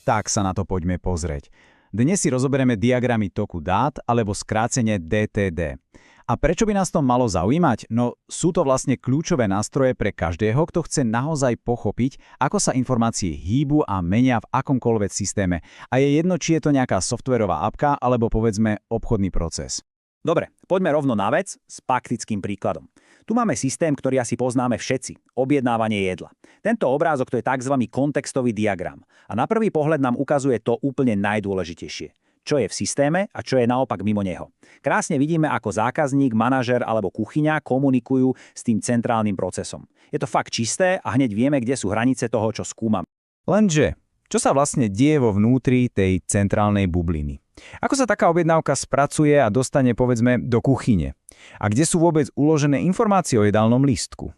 Tak sa na to poďme pozrieť. Dnes si rozoberieme diagramy toku dát, alebo skrátene DTD. A prečo by nás to malo zaujímať? No, sú to vlastne kľúčové nástroje pre každého, kto chce naozaj pochopiť, ako sa informácie hýbu a menia v akomkoľvek systéme. A je jedno, či je to nejaká softwarová apka, alebo povedzme obchodný proces. Dobre, poďme rovno na vec s praktickým príkladom. Tu máme systém, ktorý asi poznáme všetci, objednávanie jedla. Tento obrázok to je tzv. Kontextový diagram a na prvý pohľad nám ukazuje to úplne najdôležitejšie. Čo je v systéme a čo je naopak mimo neho. Krásne vidíme, ako zákazník, manažer alebo kuchyňa komunikujú s tým centrálnym procesom. Je to fakt čisté a hneď vieme, kde sú hranice toho, čo skúmam. Lenže, čo sa vlastne deje vo vnútri tej centrálnej bubliny? Ako sa taká objednávka spracuje a dostane, povedzme, do kuchyne? A kde sú vôbec uložené informácie o jedálnom lístku?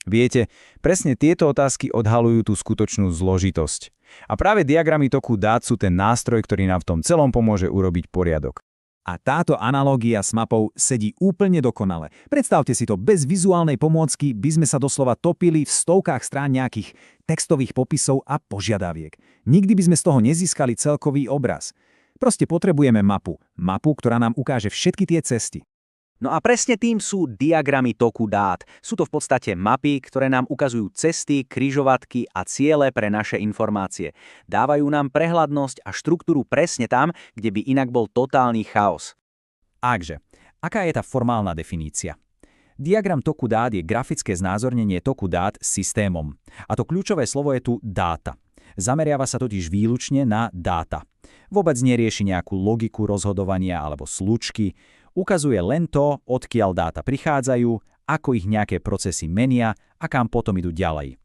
Viete, presne tieto otázky odhalujú tú skutočnú zložitosť. A práve diagramy toku dát sú ten nástroj, ktorý nám v tom celom pomôže urobiť poriadok. A táto analógia s mapou sedí úplne dokonale. Predstavte si to, bez vizuálnej pomôcky by sme sa doslova topili v stovkách strán nejakých textových popisov a požiadaviek. Nikdy by sme z toho nezískali celkový obraz. Proste potrebujeme mapu. Mapu, ktorá nám ukáže všetky tie cesty. No a presne tým sú diagramy toku dát. Sú to v podstate mapy, ktoré nám ukazujú cesty, križovatky a ciele pre naše informácie. Dávajú nám prehľadnosť a štruktúru presne tam, kde by inak bol totálny chaos. Takže, aká je tá formálna definícia? Diagram toku dát je grafické znázornenie toku dát systémom. A to kľúčové slovo je tu dáta. Zameriava sa totiž výlučne na dáta. Vôbec nerieši nejakú logiku rozhodovania alebo slučky, ukazuje len to, odkiaľ dáta prichádzajú, ako ich nejaké procesy menia a kam potom idú ďalej.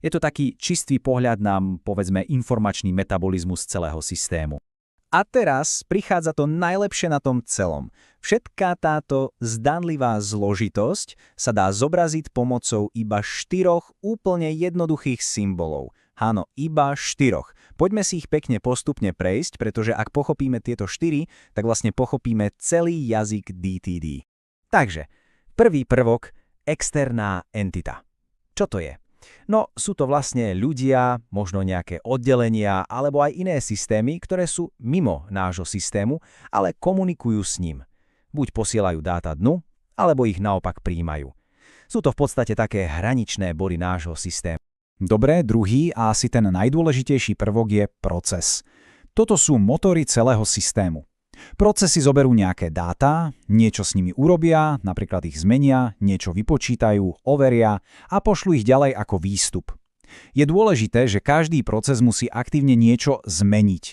Je to taký čistý pohľad na, povedzme, informačný metabolizmus celého systému. A teraz prichádza to najlepšie na tom celom. Všetká táto zdanlivá zložitosť sa dá zobraziť pomocou iba 4 úplne jednoduchých symbolov. Áno, iba 4. Poďme si ich pekne postupne prejsť, pretože ak pochopíme tieto 4, tak vlastne pochopíme celý jazyk DTD. Takže, prvý prvok, externá entita. Čo to je? No, sú to vlastne ľudia, možno nejaké oddelenia, alebo aj iné systémy, ktoré sú mimo nášho systému, ale komunikujú s ním. Buď posielajú dáta dnu, alebo ich naopak prijímajú. Sú to v podstate také hraničné body nášho systému. Dobre, druhý a asi ten najdôležitejší prvok je proces. Toto sú motory celého systému. Procesy zoberú nejaké dáta, niečo s nimi urobia, napríklad ich zmenia, niečo vypočítajú, overia a pošlú ich ďalej ako výstup. Je dôležité, že každý proces musí aktívne niečo zmeniť.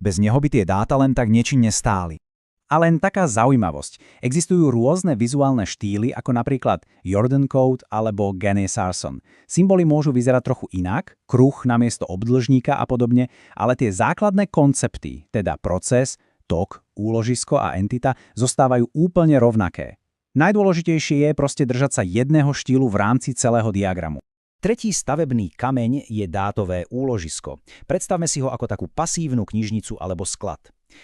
Bez neho by tie dáta len tak nečinne stáli. A len taká zaujímavosť. Existujú rôzne vizuálne štýly, ako napríklad Jordan Code alebo Gene Sarson. Symboly môžu vyzerať trochu inak, kruh namiesto obdĺžníka a podobne, ale tie základné koncepty, teda proces, tok, úložisko a entita, zostávajú úplne rovnaké. Najdôležitejšie je proste držať sa jedného štýlu v rámci celého diagramu. Tretí stavebný kameň je dátové úložisko. Predstavme si ho ako takú pasívnu knižnicu alebo sklad.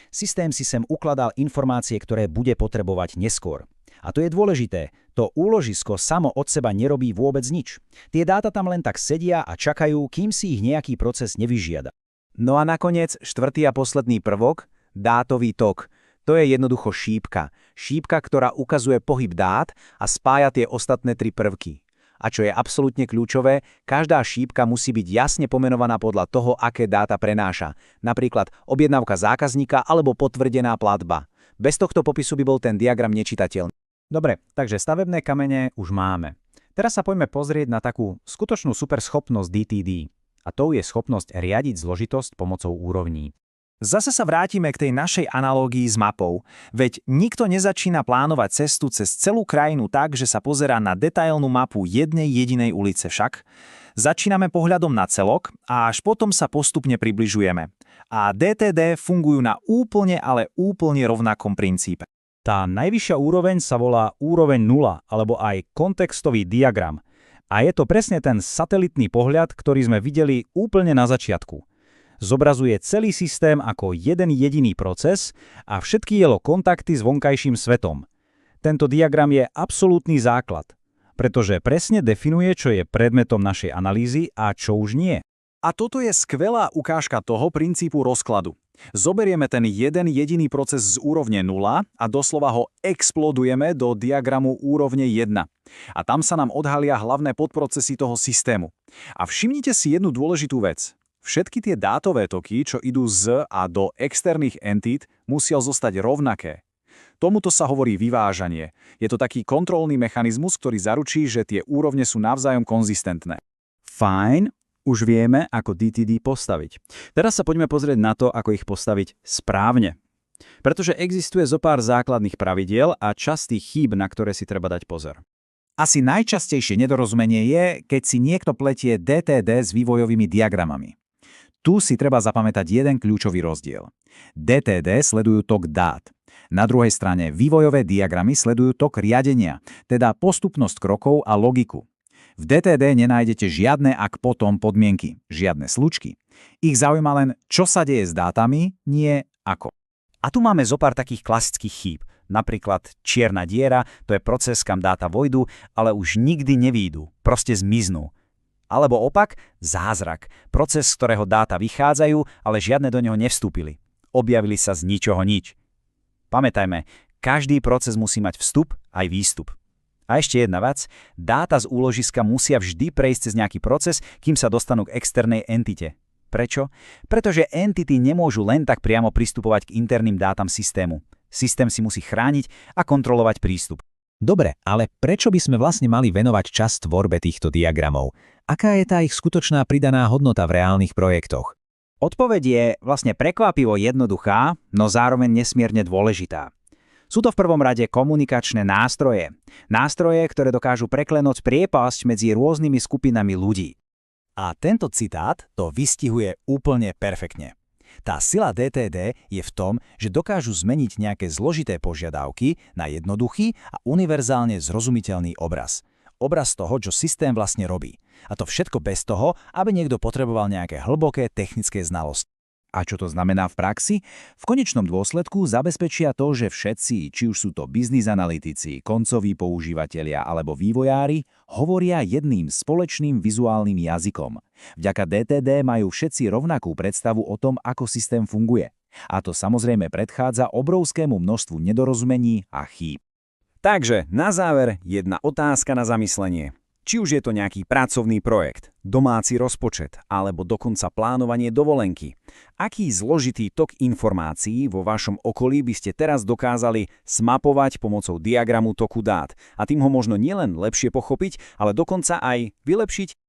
Systém si sem ukladal informácie, ktoré bude potrebovať neskôr. A to je dôležité, to úložisko samo od seba nerobí vôbec nič. Tie dáta tam len tak sedia a čakajú, kým si ich nejaký proces nevyžiada. No a nakoniec štvrtý a posledný prvok, dátový tok. To je jednoducho šípka. Šípka, ktorá ukazuje pohyb dát a spája tie ostatné 3 prvky. A čo je absolútne kľúčové, každá šípka musí byť jasne pomenovaná podľa toho, aké dáta prenáša. Napríklad objednávka zákazníka alebo potvrdená platba. Bez tohto popisu by bol ten diagram nečitateľný. Dobre, takže stavebné kamene už máme. Teraz sa poďme pozrieť na takú skutočnú superschopnosť DTD. A tou je schopnosť riadiť zložitosť pomocou úrovní. Zase sa vrátime k tej našej analógii s mapou, veď nikto nezačína plánovať cestu cez celú krajinu tak, že sa pozerá na detailnú mapu jednej jedinej ulice však. Začíname pohľadom na celok a až potom sa postupne približujeme. A DTD fungujú na úplne rovnakom princípe. Tá najvyššia úroveň sa volá úroveň 0 alebo aj kontextový diagram. A je to presne ten satelitný pohľad, ktorý sme videli úplne na začiatku. Zobrazuje celý systém ako jeden jediný proces a všetky jeho kontakty s vonkajším svetom. Tento diagram je absolútny základ, pretože presne definuje, čo je predmetom našej analýzy a čo už nie. A toto je skvelá ukážka toho princípu rozkladu. Zoberieme ten jeden jediný proces z úrovne 0 a doslova ho explodujeme do diagramu úrovne 1. A tam sa nám odhalia hlavné podprocesy toho systému. A všimnite si jednu dôležitú vec. Všetky tie dátové toky, čo idú z a do externých entít, musia zostať rovnaké. Tomuto sa hovorí vyvážanie. Je to taký kontrolný mechanizmus, ktorý zaručí, že tie úrovne sú navzájom konzistentné. Fajn, už vieme, ako DTD postaviť. Teraz sa poďme pozrieť na to, ako ich postaviť správne. Pretože existuje zo pár základných pravidiel a častých chýb, na ktoré si treba dať pozor. Asi najčastejšie nedorozumenie je, keď si niekto pletie DTD s vývojovými diagramami. Tu si treba zapamätať jeden kľúčový rozdiel. DTD sledujú tok dát. Na druhej strane vývojové diagramy sledujú tok riadenia, teda postupnosť krokov a logiku. V DTD nenájdete žiadne ak potom podmienky, žiadne slučky. Ich zaujíma len, čo sa deje s dátami, nie ako. A tu máme zo pár takých klasických chýb. Napríklad čierna diera, to je proces, kam dáta vojdu, ale už nikdy nevídu, proste zmiznú. Alebo opak, zázrak, proces, z ktorého dáta vychádzajú, ale žiadne do neho nevstúpili. Objavili sa z ničoho nič. Pamätajme, každý proces musí mať vstup aj výstup. A ešte jedna vec, dáta z úložiska musia vždy prejsť cez nejaký proces, kým sa dostanú k externej entite. Prečo? Pretože entity nemôžu len tak priamo pristupovať k interným dátam systému. Systém si musí chrániť a kontrolovať prístup. Dobre, ale prečo by sme vlastne mali venovať čas tvorbe týchto diagramov? Aká je tá ich skutočná pridaná hodnota v reálnych projektoch? Odpoveď je vlastne prekvapivo jednoduchá, no zároveň nesmierne dôležitá. Sú to v prvom rade komunikačné nástroje. Nástroje, ktoré dokážu preklenúť priepasť medzi rôznymi skupinami ľudí. A tento citát to vystihuje úplne perfektne. Tá sila DTD je v tom, že dokážu zmeniť nejaké zložité požiadavky na jednoduchý a univerzálne zrozumiteľný obraz. Obraz toho, čo systém vlastne robí. A to všetko bez toho, aby niekto potreboval nejaké hlboké technické znalosti. A čo to znamená v praxi? V konečnom dôsledku zabezpečia to, že všetci, či už sú to biznis analytici, koncoví používatelia alebo vývojári, hovoria jedným spoločným vizuálnym jazykom. Vďaka DTD majú všetci rovnakú predstavu o tom, ako systém funguje. A to samozrejme predchádza obrovskému množstvu nedorozumení a chýb. Takže na záver jedna otázka na zamyslenie. Či už je to nejaký pracovný projekt, domáci rozpočet alebo dokonca plánovanie dovolenky. Aký zložitý tok informácií vo vašom okolí by ste teraz dokázali smapovať pomocou diagramu toku dát a tým ho možno nielen lepšie pochopiť, ale dokonca aj vylepšiť